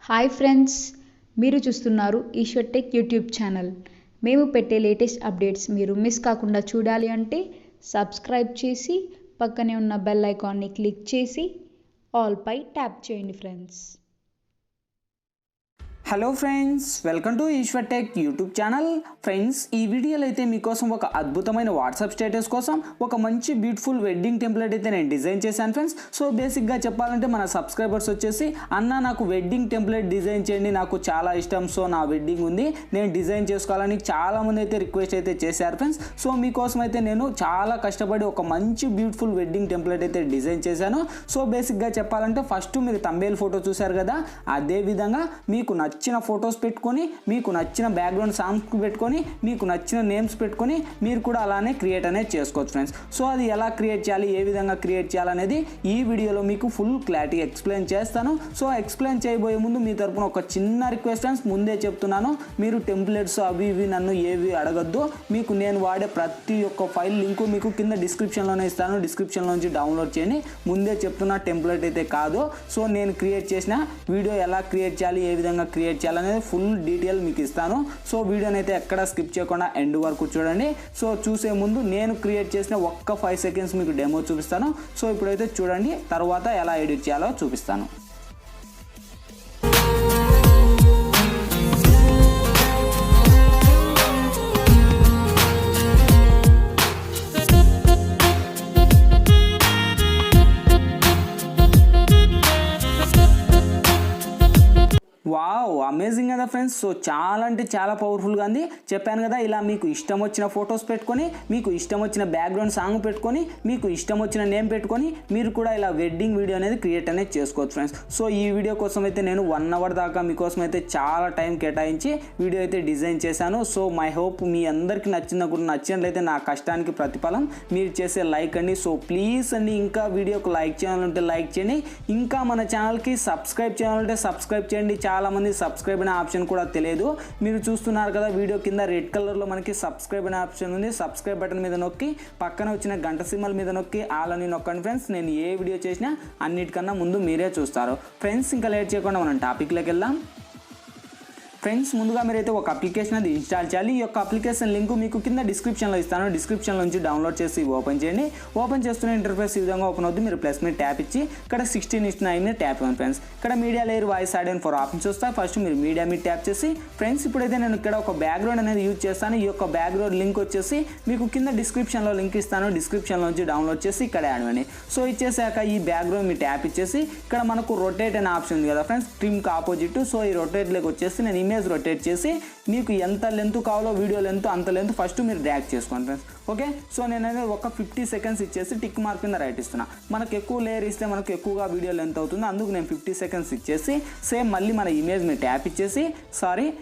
Hi friends, మీరు చూస్తున్నారు Eshwar tech YouTube channel. మేము పెట్టే లేటెస్ట్ అప్డేట్స్ మీరు మిస్ కాకుండా చూడాలి అంటే సబ్స్క్రైబ్ చేసి పక్కనే ఉన్న బెల్ ఐకాన్ని క్లిక్ చేసి ఆల్ పై ట్యాప్ చేయండి friends. Hello friends, welcome to Eshwar tech YouTube channel. Friends, ఈ వీడియోలో అయితే మీకోసం ఒక అద్భుతమైన వాట్సాప్ స్టేటస్ కోసం ఒక మంచి బ్యూటిఫుల్ వెడ్డింగ్ టెంప్లెట్ అయితే నేను డిజైన్ చేశాను ఫ్రెండ్స్. సో బేసిక్గా చెప్పాలంటే మన సబ్స్క్రైబర్స్ వచ్చేసి అన్న నాకు వెడ్డింగ్ టెంప్లెట్ డిజైన్ చేయండి, నాకు చాలా ఇష్టం, సో నా వెడ్డింగ్ ఉంది, నేను డిజైన్ చేసుకోవాలని చాలామంది అయితే రిక్వెస్ట్ అయితే చేశారు ఫ్రెండ్స్. సో మీకోసం అయితే నేను చాలా కష్టపడి ఒక మంచి బ్యూటిఫుల్ వెడ్డింగ్ టెంప్లెట్ అయితే డిజైన్ చేశాను. సో బేసిక్గా చెప్పాలంటే ఫస్ట్ మీరు తంబేల్ ఫోటో చూశారు కదా, అదే విధంగా మీకు నచ్చిన ఫొటోస్ పెట్టుకొని, మీకు నచ్చిన బ్యాక్గ్రౌండ్ సాంగ్స్ పెట్టుకొని, మీకు నచ్చిన నేమ్స్ పెట్టుకొని మీరు కూడా అలానే క్రియేట్ అనేది చేసుకోవచ్చు ఫ్రెండ్స్. సో అది ఎలా క్రియేట్ చేయాలి, ఏ విధంగా క్రియేట్ చేయాలనేది ఈ వీడియోలో మీకు ఫుల్ క్లారిటీ ఎక్స్ప్లెయిన్ చేస్తాను. సో ఎక్స్ప్లెయిన్ చేయబోయే ముందు మీ తరపున ఒక చిన్న రిక్వెస్ట్ ఫ్రెండ్స్, ముందే చెప్తున్నాను, మీరు టెంప్లెట్స్ అవి ఇవి నన్ను ఏవి అడగద్దు. మీకు నేను వాడే ప్రతి ఒక్క ఫైల్ లింకు మీకు కింద డిస్క్రిప్షన్లోనే ఇస్తాను, డిస్క్రిప్షన్లోంచి డౌన్లోడ్ చేయండి. ముందే చెప్తున్నా, టెంప్లెట్ అయితే కాదు. సో నేను క్రియేట్ చేసిన వీడియో ఎలా క్రియేట్ చేయాలి, ఏ విధంగా క్రియేట్ చేయాలనేది ఫుల్ డీటెయిల్ మీకు ఇస్తాను. సో వీడియోని అయితే ఎక్కడ స్కిప్ చేయకుండా ఎండ్ వరకు చూడండి. సో చూసే ముందు నేను క్రియేట్ చేసిన ఒక్క 5 సెకండ్స్ మీకు డెమో చూపిస్తాను. సో ఇప్పుడైతే చూడండి, తర్వాత ఎలా ఎడిట్ చేయాలో చూపిస్తాను. వావ్, అమేజింగ్ కదా ఫ్రెండ్స్. సో చాలా అంటే చాలా పవర్ఫుల్గా ఉంది. చెప్పాను కదా, ఇలా మీకు ఇష్టం వచ్చిన ఫొటోస్ పెట్టుకొని, మీకు ఇష్టం వచ్చిన బ్యాక్గ్రౌండ్ సాంగ్ పెట్టుకొని, మీకు ఇష్టం వచ్చిన నేమ్ పెట్టుకొని మీరు కూడా ఇలా వెడ్డింగ్ వీడియో అనేది క్రియేట్ అనేది చేసుకోవచ్చు ఫ్రెండ్స్. సో ఈ వీడియో కోసం అయితే నేను 1 అవర్ దాకా మీకోసం అయితే చాలా టైం కేటాయించి వీడియో అయితే డిజైన్ చేశాను. సో మై హోప్ మీ అందరికీ నచ్చినట్లయితే నా కష్టానికి ప్రతిఫలం మీరు చేసే లైక్ అండి. సో ప్లీజ్ అండి, ఇంకా వీడియోకి లైక్ చేయాలంటే లైక్ చేయండి, ఇంకా మన ఛానల్కి సబ్స్క్రైబ్ చేయాలంటే సబ్స్క్రైబ్ చేయండి. చాలామంది సబ్స్క్రైబ్ అనే ఆప్షన్ కూడా తెలియదు. మీరు చూస్తున్నారు కదా, వీడియో కింద రెడ్ కలర్లో మనకి సబ్స్క్రైబ్ అనే ఆప్షన్ ఉంది. సబ్స్క్రైబ్ బటన్ మీద నొక్కి పక్కన వచ్చిన గంట సింబల్ మీద నొక్కి ఆల్ అని నొక్కండి ఫ్రెండ్స్. నేను ఏ వీడియో చేసినా అన్నిటికన్నా ముందు మీరే చూస్తారు ఫ్రెండ్స్. ఇంకా లేట్ చేయకుండా మనం టాపిక్లోకి వెళ్దాం. ఫ్రెండ్స్, ముందుగా మీరైతే ఒక అప్లికేషన్ అది ఇన్స్టాల్ చేయాలి. ఈ యొక్క అప్లికేషన్ లింక్ మీకు కింద డిస్క్రిప్షన్లో ఇస్తాను, డిస్క్రిప్షన్లో నుంచి డౌన్లోడ్ చేసి ఓపెన్ చేయండి. ఓపెన్ చేస్తున్న ఇంటర్ఫేస్ ఈ విధంగా ఓపెన్ అవుతుంది. మీరు ప్లస్ మీద ట్యాప్ ఇచ్చి ఇక్కడ 16:9 ట్యాప్ ఇవ్వండి ఫ్రెండ్స్. ఇక్కడ media layer, voice add and 4 options వస్తాయి. ఫస్ట్ మీరు మీడియా మీద ట్యాప్ చేసి ఫ్రెండ్స్, ఇప్పుడైతే నేను ఇక్కడ ఒక బ్యాక్గ్రౌండ్ అనేది యూజ్ చేస్తాను. ఈ యొక్క బ్యాక్గ్రౌండ్ లింక్ వచ్చేసి మీకు కింద డిస్క్రిప్షన్లో లింక్ ఇస్తాను, డిస్క్రిప్షన్లో నుంచి డౌన్లోడ్ చేసి ఇక్కడ యాడ్ అవ్వండి. సో ఇచ్చేసాక ఈ బ్యాక్గ్రౌండ్ మీ ట్యాప్ ఇచ్చేసి ఇక్కడ మనకు రొటేట్ అనే ఆప్షన్ ఉంది కదా ఫ్రెండ్స్, ట్రిమ్కి ఆపోజిట్. సో ఈ రొటేట్లోకి వచ్చేసి నేను ఇమేజ్ రొటేట్ చేసి మీకు ఎంత లెంత్ కావాలో వీడియో లెంత్ అంత లెంత్ ఫస్ట్ మీరు డ్రాగ్ చేసుకోండి ఫ్రెండ్స్. ఓకే, సో నేనైతే ఒక 50 సెకండ్స్ ఇచ్చేసి టిక్ మార్క్ కింద రైట్ ఇస్తున్నా. మనకు ఎక్కువ లేయర్ ఇస్తే మనకు ఎక్కువగా వీడియో లెంత్ అవుతుంది, అందుకు నేను 50 సెకండ్స్ ఇచ్చేసి సేమ్ మళ్ళీ మన ఇమేజ్ మీద ట్యాప్ ఇచ్చేసి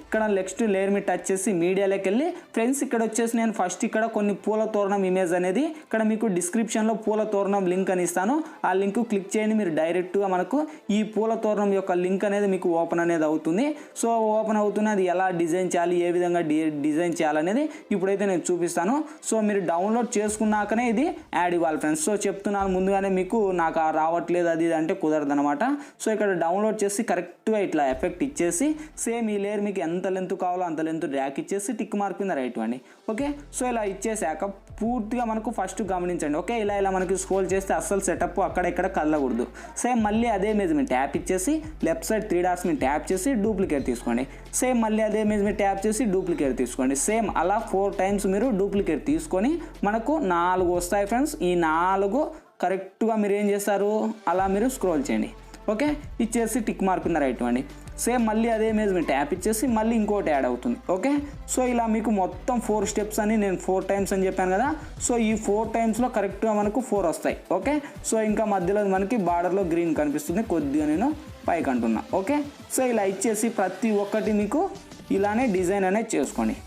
ఇక్కడ నెక్స్ట్ లేయర్ మీద టచ్ చేసి మీడియాలోకి వెళ్ళి ఫ్రెండ్స్ ఇక్కడ వచ్చేసి నేను ఫస్ట్ ఇక్కడ కొన్ని పూల తోరణం ఇమేజ్ అనేది ఇక్కడ మీకు డిస్క్రిప్షన్లో పూల తోరణం లింక్ అని ఇస్తాను. ఆ లింక్ క్లిక్ చేయండి, మీరు డైరెక్ట్గా మనకు ఈ పూల తోరణం యొక్క లింక్ అనేది మీకు ఓపెన్ అనేది అవుతుంది. సో ఓపెన్ అవుతుంది, అది ఎలా డిజైన్ చేయాలి, ఏ విధంగా డిజైన్ చేయాలనేది ఇప్పుడైతే నేను చూపిస్తాను. సో మీరు డౌన్లోడ్ చేసుకున్నాకనే ఇది యాడ్ ఇవ్వాలి ఫ్రెండ్స్. సో చెప్తున్నాను ముందుగానే, మీకు నాకు రావట్లేదు అది ఇది అంటే కుదరదు అనమాట. సో ఇక్కడ డౌన్లోడ్ చేసి కరెక్ట్గా ఇట్లా ఎఫెక్ట్ ఇచ్చేసి సేమ్ ఈ లేయర్ మీకు ఎంత లెంత్ కావాలో అంత లెంత్ డ్రాక్ ఇచ్చేసి టిక్ మార్క్ కింద రైట్ ఇవ్వండి. ఓకే, సో ఇలా ఇచ్చేసాక పూర్తిగా మనకు ఫస్ట్ గమనించండి. ఓకే, ఇలా మనకి స్క్రోల్ చేస్తే అస్సలు సెటప్ అక్కడ ఇక్కడ కదలకూడదు. సేమ్ మళ్ళీ అదే ఇమేజ్ మీద ట్యాప్ ఇచ్చేసి లెఫ్ట్ సైడ్ 3 డాట్స్ మీద ట్యాప్ చేసి డూప్లికేట్ తీసుకోండి. సేమ్ మళ్ళీ అదే ఇమేజ్ మీద ట్యాప్ చేసి డూప్లికేట్ తీసుకోండి. సేమ్ అలా 4 టైమ్స్ మీరు డూప్లికేట్ తీసుకొని మనకు 4 వస్తాయి ఫ్రెండ్స్. ఈ 4 కరెక్ట్గా మీరు ఏం చేస్తారు, అలా మీరు స్క్రోల్ చేయండి. ఓకే, ఇచ్చేసి టిక్ మార్క్ కింద రైట్ ఇవ్వండి. సేమ్ మళ్ళీ అదే ఇమేజ్ మీద ట్యాప్ ఇచ్చేసి మళ్ళీ ఇంకోటి యాడ్ అవుతుంది. ఓకే, సో ఇలా మీకు మొత్తం 4 స్టెప్స్ అని నేను 4 టైమ్స్ అని చెప్పాను కదా. సో ఈ 4 టైమ్స్లో కరెక్ట్గా మనకు 4 వస్తాయి. ఓకే, సో ఇంకా మధ్యలో మనకి బార్డర్లో గ్రీన్ కనిపిస్తుంది, కొద్దిగా నేను పైకి అంటున్నా. ఓకే, సో ఇలా ఇచ్చేసి ప్రతి ఒక్కటి మీకు ఇలానే డిజైన్ అనేది చేసుకోండి.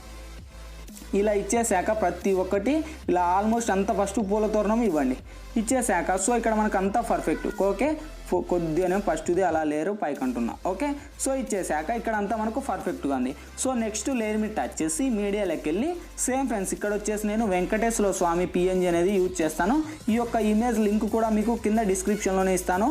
ఇలా ఇచ్చేసాక ప్రతి ఒక్కటి ఇలా ఆల్మోస్ట్ అంత ఫస్ట్ పూల తోరణం ఇవ్వండి. ఇచ్చేసాక సో ఇక్కడ మనకు అంతా పర్ఫెక్ట్. ఓకే, కొద్దిగానే ఫస్ట్ది అలా లేరు పైకి అంటున్నా. ఓకే, సో ఇచ్చేసాక ఇక్కడ అంతా మనకు పర్ఫెక్ట్గా ఉంది. సో నెక్స్ట్ లేయర్ మీద టచ్ చేసి మీడియాలోకి వెళ్ళి సేమ్ ఫ్రెండ్స్ ఇక్కడ వచ్చేసి నేను వెంకటేశ్వర స్వామి PNG అనేది యూజ్ చేస్తాను. ఈ యొక్క ఇమేజ్ లింక్ కూడా మీకు కింద డిస్క్రిప్షన్లోనే ఇస్తాను.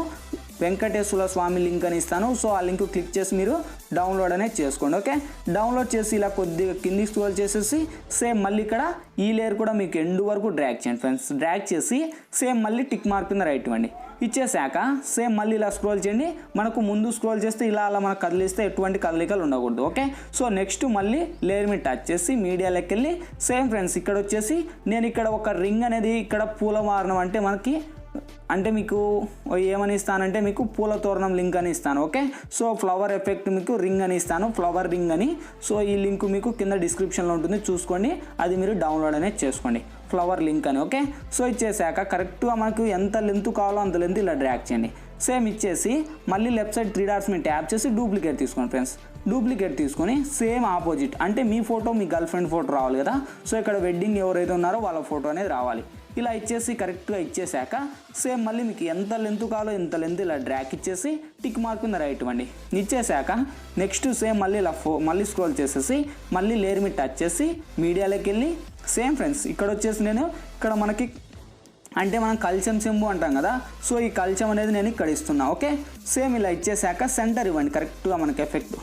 వెంకటేశ్వర స్వామి లింక్ అని ఇస్తాను. సో ఆ లింక్ క్లిక్ చేసి మీరు డౌన్లోడ్ అనేది చేసుకోండి. ఓకే, డౌన్లోడ్ చేసి ఇలా కొద్దిగా కిందికి స్క్రోల్ చేసేసి సేమ్ మళ్ళీ ఇక్కడ ఈ లేయర్ కూడా మీకు ఎండ్ వరకు డ్రాగ్ చేయండి ఫ్రెండ్స్. డ్రాగ్ చేసి సేమ్ మళ్ళీ టిక్ మార్క్ కింద రైట్ ఇవ్వండి. ఇచ్చేసాక సేమ్ మళ్ళీ ఇలా స్క్రోల్ చేయండి. మనకు ముందు స్క్రోల్ చేస్తే ఇలా అలా మనకు కదిలిస్తే ఎటువంటి కదలికలు ఉండకూడదు. ఓకే, సో నెక్స్ట్ మళ్ళీ లేయర్ మీద టచ్ చేసి మీడియాలోకి వెళ్ళి సేమ్ ఫ్రెండ్స్ ఇక్కడ వచ్చేసి నేను ఇక్కడ ఒక రింగ్ అనేది ఇక్కడ పూల వారణం అంటే మీకు ఏమని ఇస్తానంటే మీకు పూల తోరణం లింక్ అని ఇస్తాను. ఓకే, సో ఫ్లవర్ ఎఫెక్ట్ మీకు రింగ్ అని ఇస్తాను, ఫ్లవర్ రింగ్ అని. సో ఈ లింక్ మీకు కింద డిస్క్రిప్షన్లో ఉంటుంది, చూసుకోండి, అది మీరు డౌన్లోడ్ అనేది చేసుకోండి, ఫ్లవర్ లింక్ అని. ఓకే, సో ఇచ్చేసాక కరెక్ట్గా మనకు ఎంత లెంత్ కావాలో అంత లెంత్ ఇలా డ్రాగ్ చేయండి. సేమ్ ఇచ్చేసి మళ్ళీ లెఫ్ట్ సైడ్ 3 డాట్స్ మీద ట్యాప్ చేసి డూప్లికేట్ తీసుకోండి ఫ్రెండ్స్. డూప్లికేట్ తీసుకొని సేమ్ ఆపోజిట్ అంటే మీ ఫోటో మీ గర్ల్ ఫ్రెండ్ ఫోటో రావాలి కదా. సో ఇక్కడ వెడ్డింగ్ ఎవరైతే ఉన్నారో వాళ్ళ ఫోటో అనేది రావాలి. ఇలా ఇచ్చేసి కరెక్ట్గా ఇచ్చేసాక సేమ్ మళ్ళీ మీకు ఎంత లెంత్ కావాలో ఎంత లెంత్ ఇలా డ్రాగ్ ఇచ్చేసి టిక్ మార్క్ కింద రైట్ ఇవ్వండి. ఇచ్చేసాక నెక్స్ట్ సేమ్ మళ్ళీ ఇలా మళ్ళీ స్క్రోల్ చేసేసి మళ్ళీ లేయర్ మీద టచ్ చేసి మీడియాలోకి వెళ్ళి సేమ్ ఫ్రెండ్స్ ఇక్కడ వచ్చేసి నేను ఇక్కడ మనకి అంటే మనం కల్చం చెంబు అంటాం కదా. సో ఈ కల్చం అనేది నేను ఇక్కడ ఇస్తున్నా. ఓకే, సేమ్ ఇలా ఇచ్చేసాక సెంటర్ ఇవ్వండి కరెక్ట్గా మనకి ఎఫెక్ట్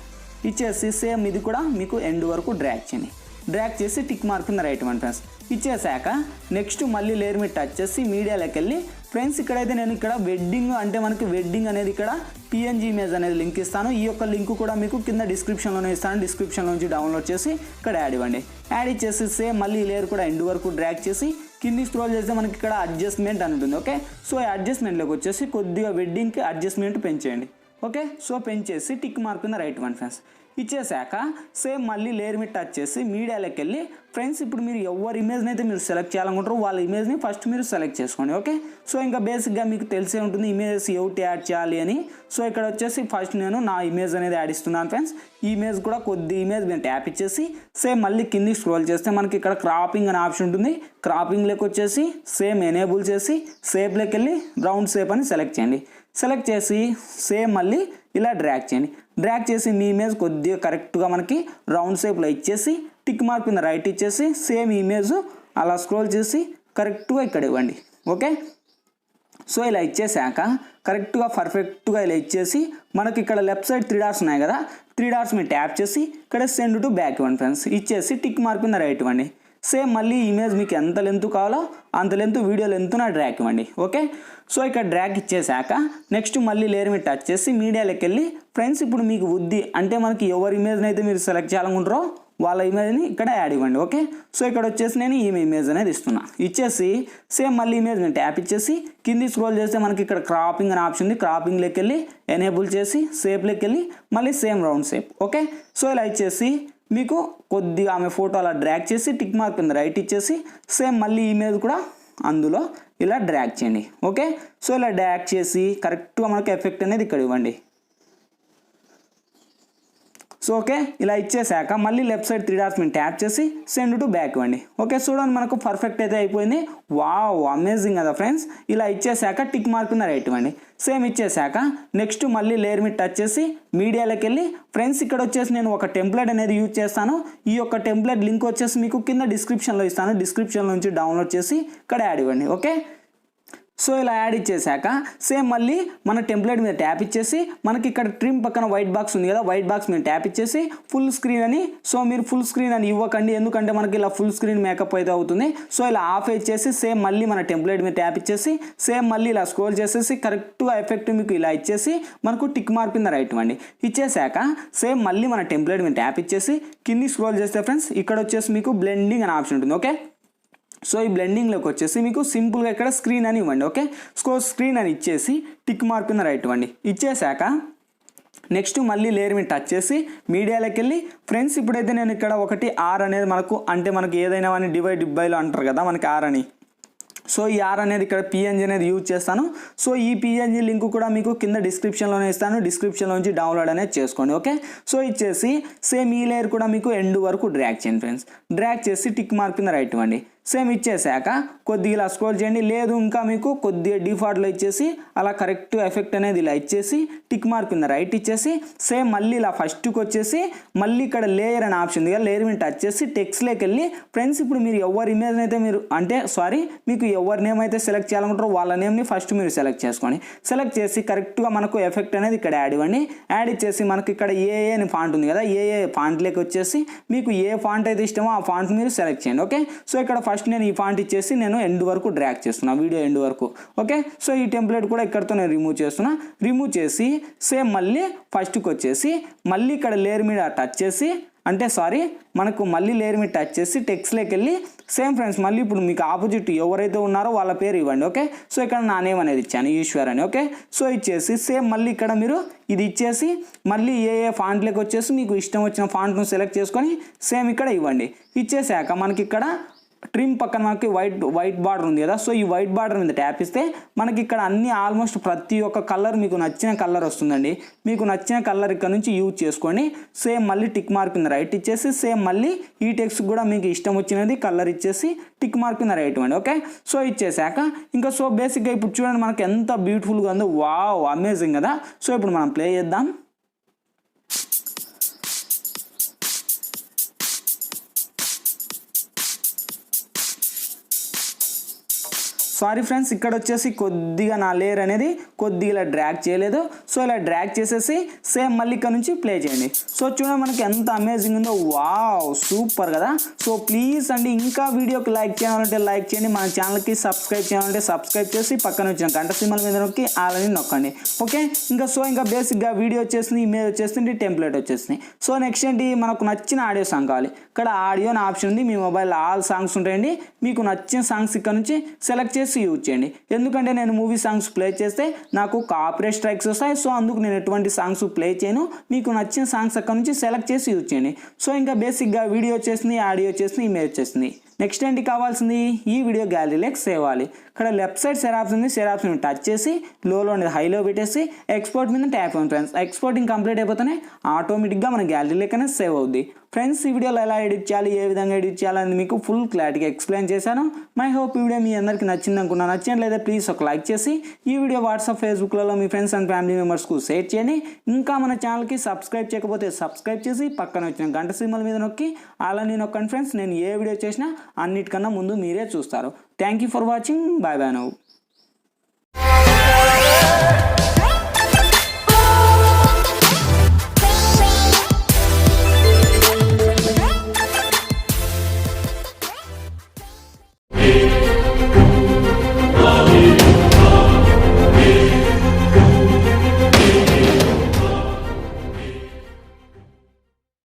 ఇచ్చేసి సేమ్ ఇది కూడా మీకు ఎండ్ వరకు డ్రాగ్ చేయండి. డ్రాగ్ చేసి టిక్ మార్క్ కింద రైట్ ఇవ్వండి ఫ్రెండ్స్. ఇచ్చేసాక నెక్స్ట్ మళ్ళీ లేయర్ మీద టచ్ చేసి మీడియాలోకి వెళ్ళి ఫ్రెండ్స్ ఇక్కడైతే నేను ఇక్కడ వెడ్డింగ్ అంటే మనకి వెడ్డింగ్ అనేది ఇక్కడ PNG ఇమేజ్ అనేది లింక్ ఇస్తాను. ఈ యొక్క లింక్ కూడా మీకు కింద డిస్క్రిప్షన్లోనే ఇస్తాను, డిస్క్రిప్షన్లో నుంచి డౌన్లోడ్ చేసి ఇక్కడ యాడ్ ఇవ్వండి. యాడ్ ఇచ్చేసి సేమ్ మళ్ళీ ఈ లేయర్ కూడా ఎండ్ వరకు డ్రాగ్ చేసి కింది స్క్రోల్ చేస్తే మనకి ఇక్కడ అడ్జస్ట్మెంట్ అని ఉంటుంది. ఓకే, సో ఈ అడ్జస్ట్మెంట్లోకి వచ్చేసి కొద్దిగా వెడ్డింగ్కి అడ్జస్ట్మెంట్ పెంచేయండి. ఓకే, సో పెంచేసి టిక్ మార్క్ కింద రైట్ ఇవ్వండి ఫ్రెండ్స్. ఇచ్చేసాక సేమ్ మళ్ళీ లేయర్ మీద టచ్ చేసి మీడియాలోకి వెళ్ళి ఫ్రెండ్స్ ఇప్పుడు మీరు ఎవరి ఇమేజ్ని అయితే మీరు సెలెక్ట్ చేయాలనుకుంటారో వాళ్ళ ఇమేజ్ని ఫస్ట్ మీరు సెలెక్ట్ చేసుకోండి. ఓకే, సో ఇంకా బేసిక్గా మీకు తెలిసే ఉంటుంది ఇమేజెస్ ఎవటి యాడ్ చేయాలి అని. సో ఇక్కడ వచ్చేసి ఫస్ట్ నేను నా ఇమేజ్ అనేది యాడ్ ఇస్తున్నాను ఫ్రెండ్స్. ఈ ఇమేజ్ కూడా కొద్ది ఇమేజ్ నేను ట్యాప్ ఇచ్చేసి సేమ్ మళ్ళీ కింది స్క్రోల్ చేస్తే మనకి ఇక్కడ క్రాపింగ్ అనే ఆప్షన్ ఉంటుంది. క్రాపింగ్లోకి వచ్చేసి సేమ్ ఎనేబుల్ చేసి షేప్లోకి వెళ్ళి రౌండ్ షేప్ అని సెలెక్ట్ చేయండి. సెలెక్ట్ చేసి సేమ్ మళ్ళీ ఇలా డ్రాగ్ చేయండి. డ్రాగ్ చేసి మీ ఇమేజ్ కొద్దిగా కరెక్ట్గా మనకి రౌండ్ షేప్లో ఇచ్చేసి టిక్ మార్క్ కింద రైట్ ఇచ్చేసి సేమ్ ఇమేజ్ అలా స్క్రోల్ చేసి కరెక్ట్గా ఇక్కడ ఇవ్వండి. ఓకే, సో ఇలా ఇచ్చేసాక కరెక్ట్గా పర్ఫెక్ట్గా ఇలా ఇచ్చేసి మనకి ఇక్కడ లెఫ్ట్ సైడ్ 3 డాట్స్ ఉన్నాయి కదా, 3 డాట్స్ మీద ట్యాప్ చేసి ఇక్కడ సెండ్ టు బ్యాక్ ఇవ్వండి ఫ్రెండ్స్. ఇచ్చేసి టిక్ మార్క్ కింద రైట్ ఇవ్వండి. సేమ్ మళ్ళీ ఇమేజ్ మీకు ఎంత లెంత్ కావాలో అంత లెంత్ వీడియో లెంత్న డ్రాగ్ ఇవ్వండి. ఓకే, సో ఇక్కడ డ్రాగ్ ఇచ్చేసాక నెక్స్ట్ మళ్ళీ లేయర్ మీద టచ్ చేసి మీడియాలోకి వెళ్ళి ఫ్రెండ్స్ ఇప్పుడు మీకు అంటే మనకి ఎవరి ఇమేజ్ని అయితే మీరు సెలెక్ట్ చేయాలనుకుంటారో వాళ్ళ ఇమేజ్ని ఇక్కడ యాడ్ ఇవ్వండి. ఓకే, సో ఇక్కడ వచ్చేసి నేను ఈ ఇమేజ్ అనేది ఇస్తున్నా. ఇచ్చేసి సేమ్ మళ్ళీ ఇమేజ్ నేను ట్యాప్ ఇచ్చేసి కింది స్క్రోల్ చేస్తే మనకి ఇక్కడ క్రాపింగ్ అనే ఆప్షన్ ఉంది. క్రాపింగ్లోకి వెళ్ళి ఎనేబుల్ చేసి షేప్లోకి వెళ్ళి మళ్ళీ same round shape. Okay, so ఇలా ఇచ్చేసి మీకు కొద్దిగా ఆమె ఫోటో అలా డ్రాగ్ చేసి టిక్ మార్క్ కింద రైట్ ఇచ్చేసి సేమ్ మళ్ళీ ఇమేజ్ కూడా అందులో ఇలా డ్రాగ్ చేయండి. ఓకే, సో ఇలా డ్రాగ్ చేసి కరెక్ట్గా మనకి ఎఫెక్ట్ అనేది ఇక్కడ ఇవ్వండి. సో ఓకే, ఇలా ఇచ్చేసాక మళ్ళీ లెఫ్ట్ సైడ్ 3 డాట్స్ మీద ట్యాప్ చేసి సెండ్ టు బ్యాక్ ఇవ్వండి. ఓకే, చూడండి మనకు పర్ఫెక్ట్ అయితే అయిపోయింది. వావ్, అమేజింగ్ కదా ఫ్రెండ్స్. ఇలా ఇచ్చేసాక టిక్ మార్క్ కింద రైట్ ఇవ్వండి. సేమ్ ఇచ్చేసాక నెక్స్ట్ మళ్ళీ లేయర్ మీద టచ్ చేసి మీడియాలోకి వెళ్ళి ఫ్రెండ్స్ ఇక్కడ వచ్చేసి నేను ఒక టెంప్లెట్ అనేది యూజ్ చేస్తాను. ఈ యొక్క టెంప్లెట్ లింక్ వచ్చేసి మీకు కింద డిస్క్రిప్షన్లో ఇస్తాను, డిస్క్రిప్షన్లో నుంచి డౌన్లోడ్ చేసి ఇక్కడ యాడ్ ఇవ్వండి. ఓకే, సో ఇలా యాడ్ ఇచ్చేసాక సేమ్ మళ్ళీ మన టెంప్లెట్ మీద ట్యాప్ ఇచ్చేసి మనకి ఇక్కడ ట్రిమ్ పక్కన వైట్ బాక్స్ ఉంది కదా, వైట్ బాక్స్ మీద ట్యాప్ ఇచ్చేసి ఫుల్ స్క్రీన్ అని. సో మీరు ఫుల్ స్క్రీన్ అని ఇవ్వకండి, ఎందుకంటే మనకి ఇలా ఫుల్ స్క్రీన్ మేకప్ అయితే అవుతుంది. సో ఇలా ఆఫ్ ఇచ్చేసి సేమ్ మళ్ళీ మన టెంప్లెట్ మీద ట్యాప్ ఇచ్చేసి సేమ్ మళ్ళీ ఇలా స్క్రోల్ చేసేసి కరెక్ట్గా ఎఫెక్ట్ మీకు ఇలా ఇచ్చేసి మనకు టిక్ మార్క్ కింద రైట్ ఇవ్వండి. ఇచ్చేసాక సేమ్ మళ్ళీ మన టెంప్లెట్ మీద ట్యాప్ ఇచ్చేసి కింది స్క్రోల్ చేస్తే ఫ్రెండ్స్ ఇక్కడ వచ్చేసి మీకు బ్లెండింగ్ అనే ఆప్షన్ ఉంటుంది. ఓకే, సో ఈ బ్లెండింగ్లోకి వచ్చేసి మీకు సింపుల్గా ఇక్కడ స్క్రీన్ అని ఇవ్వండి. ఓకే, స్క్రీన్ అని ఇచ్చేసి టిక్ మార్క్ కింద రైట్ ఇవ్వండి. ఇచ్చేసాక నెక్స్ట్ మళ్ళీ లేయర్ మీద టచ్ చేసి మీడియాలోకి వెళ్ళి ఫ్రెండ్స్ ఇప్పుడైతే నేను ఇక్కడ ఒకటి ఆర్ అనేది మనకు అంటే మనకి ఏదైనా అని డివైడ్ బైలో అంటారు కదా మనకి ఆర్ అని. సో ఈ ఆర్ అనేది ఇక్కడ PNG అనేది యూజ్ చేస్తాను. సో ఈ PNG లింక్ కూడా మీకు కింద డిస్క్రిప్షన్లోనే ఇస్తాను, డిస్క్రిప్షన్లో నుంచి డౌన్లోడ్ అనేది చేసుకోండి. ఓకే, సో ఇచ్చేసి సేమ్ ఈ లేయర్ కూడా మీకు ఎండ్ వరకు డ్రాగ్ చేయండి ఫ్రెండ్స్. డ్రాగ్ చేసి టిక్ మార్క్ కింద రైట్ ఇవ్వండి. సేమ్ ఇచ్చేసాక కొద్దిగా ఇలా స్క్రోల్ చేయండి. లేదు ఇంకా మీకు కొద్దిగా డిఫాల్ట్లో ఇచ్చేసి అలా కరెక్ట్ ఎఫెక్ట్ అనేది ఇలా ఇచ్చేసి టిక్ మార్క్ కింద రైట్ ఇచ్చేసి సేమ్ మళ్ళీ ఇలా ఫస్ట్కి వచ్చేసి మళ్ళీ ఇక్కడ లేయర్ అనే ఆప్షన్ ఉంది కదా, లేయర్ మీద టచ్ చేసి టెక్స్ట్లోకి వెళ్ళి ఫ్రెండ్స్ ఇప్పుడు మీరు ఎవరి ఇమేజ్ అయితే మీరు మీకు ఎవరి నేమ్ అయితే సెలెక్ట్ చేయాలనుకుంటారో వాళ్ళ నేమ్ని ఫస్ట్ మీరు సెలెక్ట్ చేసుకోండి. సెలెక్ట్ చేసి కరెక్ట్గా మనకు ఎఫెక్ట్ అనేది ఇక్కడ యాడ్ ఇవ్వండి. యాడ్ ఇచ్చేసి మనకి ఇక్కడ ఏ అని ఫాంట్ ఉంది కదా, ఏ ఫాంట్లోకి వచ్చేసి మీకు ఏ ఫాంట్ అయితే ఇష్టమో ఆ ఫాంట్ మీరు సెలెక్ట్ చేయండి. ఓకే, సో ఇక్కడ ఫస్ట్ నేను ఈ ఫాంట్ ఇచ్చేసి నేను ఎండ్ వరకు డ్రాగ్ చేస్తున్నా, వీడియో ఎండ్ వరకు. ఓకే, సో ఈ టెంప్లెట్ కూడా ఇక్కడతో నేను రిమూవ్ చేస్తున్నా. రిమూవ్ చేసి సేమ్ మళ్ళీ ఫస్ట్కి వచ్చేసి మళ్ళీ ఇక్కడ లేయర్ మీద టచ్ చేసి మనకు మళ్ళీ లేయర్ మీద టచ్ చేసి టెక్స్ట్లోకి వెళ్ళి సేమ్ ఫ్రెండ్స్ మళ్ళీ ఇప్పుడు మీకు ఆపోజిట్ ఎవరైతే ఉన్నారో వాళ్ళ పేరు ఇవ్వండి. ఓకే, సో ఇక్కడ నా నేమ్ అనేది ఇచ్చాను ఈశ్వర్ అని. ఓకే, సో ఇచ్చేసి సేమ్ మళ్ళీ ఇక్కడ మీరు ఇది ఇచ్చేసి మళ్ళీ ఏ ఫాంట్లోకి వచ్చేసి మీకు ఇష్టం వచ్చిన ఫాంట్ను సెలెక్ట్ చేసుకొని సేమ్ ఇక్కడ ఇవ్వండి. ఇచ్చేసాక మనకి ఇక్కడ ట్రిమ్ పక్కన మనకి వైట్ బార్డర్ ఉంది కదా, సో ఈ వైట్ బార్డర్ మీద ట్యాప్ ఇస్తే మనకి ఇక్కడ అన్ని ఆల్మోస్ట్ ప్రతి ఒక్క కలర్ మీకు నచ్చిన కలర్ వస్తుందండి. మీకు నచ్చిన కలర్ ఇక్కడ నుంచి యూజ్ చేసుకోండి. సేమ్ మళ్ళీ టిక్ మార్క్ కింద రైట్ ఇచ్చేసి సేమ్ మళ్ళీ ఈ టెక్స్ట్ కూడా మీకు ఇష్టం వచ్చినది కలర్ ఇచ్చేసి టిక్ మార్క్ కింద రైట్ ఇవ్వండి. ఓకే, సో ఇచ్చేసాక ఇంకా సో బేసిక్గా ఇప్పుడు చూడండి మనకి ఎంత బ్యూటిఫుల్గా ఉందో. వావ్, అమేజింగ్ కదా. సో ఇప్పుడు మనం ప్లే చేద్దాం. సారీ ఫ్రెండ్స్, ఇక్కడ వచ్చేసి కొద్దిగా నా లేయర్ అనేది కొద్దిగా ఇలా డ్రాగ్ చేయలేదు. సో ఇలా డ్రాగ్ చేసేసి సేమ్ మళ్ళీ ఇక్కడ నుంచి ప్లే చేయండి. సో చూడండి మనకి ఎంత అమేజింగ్ ఉందో. వావ్, సూపర్ కదా. సో ప్లీజ్ అండి ఇంకా వీడియోకి లైక్ చేయాలంటే లైక్ చేయండి, మన ఛానల్కి సబ్స్క్రైబ్ చేయాలంటే సబ్స్క్రైబ్ చేసి పక్కన వచ్చిన గంట సింబల్ మీద నొక్కి ఆలని నొక్కండి. ఓకే, ఇంకా బేసిక్గా వీడియో వచ్చేసింది, ఇమేజ్ వచ్చేసింది, టెంప్లెట్ వచ్చేసింది. సో నెక్స్ట్ ఏంటి, మనకు నచ్చిన ఆడియో సాంగ్ కావాలి. ఇక్కడ ఆడియో అని ఆప్షన్ ఉంది, మీ మొబైల్ ఆల్ సాంగ్స్ ఉంటాయండి. మీకు నచ్చిన సాంగ్స్ ఇక్కడ నుంచి సెలెక్ట్ చేసి యూజ్ చేయండి. ఎందుకంటే నేను మూవీ సాంగ్స్ ప్లే చేస్తే నాకు కాపీరైట్ స్ట్రైక్స్ వస్తాయి. సో అందుకు నేను ఎటువంటి సాంగ్స్ ప్లే చేయను. మీకు నచ్చిన సాంగ్స్ అక్కడ నుంచి సెలెక్ట్ చేసి యూజ్ చేయండి. సో ఇంకా బేసిక్గా వీడియో వచ్చేసింది, ఆడియో వచ్చేసింది, ఇమేజ్ వచ్చేసింది. నెక్స్ట్ ఏంటి కావాల్సింది, ఈ వీడియో గ్యాలరీలోకి సేవ్ అవ్వాలి. ఇక్కడ లెఫ్ట్ సైడ్ సెరాప్స్ ఉంది, సెరాప్స్ టచ్ చేసి లోలో అనేది హైలో పెట్టేసి ఎక్స్పోర్ట్ మీద ట్యాప్ అవ్వండి ఫ్రెండ్స్. ఎక్స్పోర్టింగ్ కంప్లీట్ అయిపోతేనే ఆటోమేటిక్గా మన గ్యాలరీలోకనే సేవ్ అవుద్ది. ఫ్రెండ్స్ ఈ వీడియోలో ఎలా ఎడిట్ చేయాలి, ఏ విధంగా ఎడిట్ చేయాలని మీకు ఫుల్ క్లారిటీగా ఎక్స్ప్లెయిన్ చేశాను. మై హోప్ ఈ వీడియో మీ అందరికీ నచ్చింది అనుకున్నా. నచ్చినట్లయితే ప్లీజ్ ఒక లైక్ చేసి ఈ వీడియో వాట్సాప్, ఫేస్బుక్లలో మీ ఫ్రెండ్స్ అండ్ ఫ్యామిలీ మెంబర్స్కు షేర్ చేయండి. ఇంకా మన ఛానల్కి సబ్స్క్రైబ్ చేయకపోతే సబ్స్క్రైబ్ చేసి పక్కన వచ్చిన గంట సింబల్ మీద నొక్కి అలానే నొక్కండి ఫ్రెండ్స్. నేను ఏ వీడియో చేసినా అన్నిటికన్నా ముందు మీరే చూస్తారు. Thank you for watching. Bye bye now.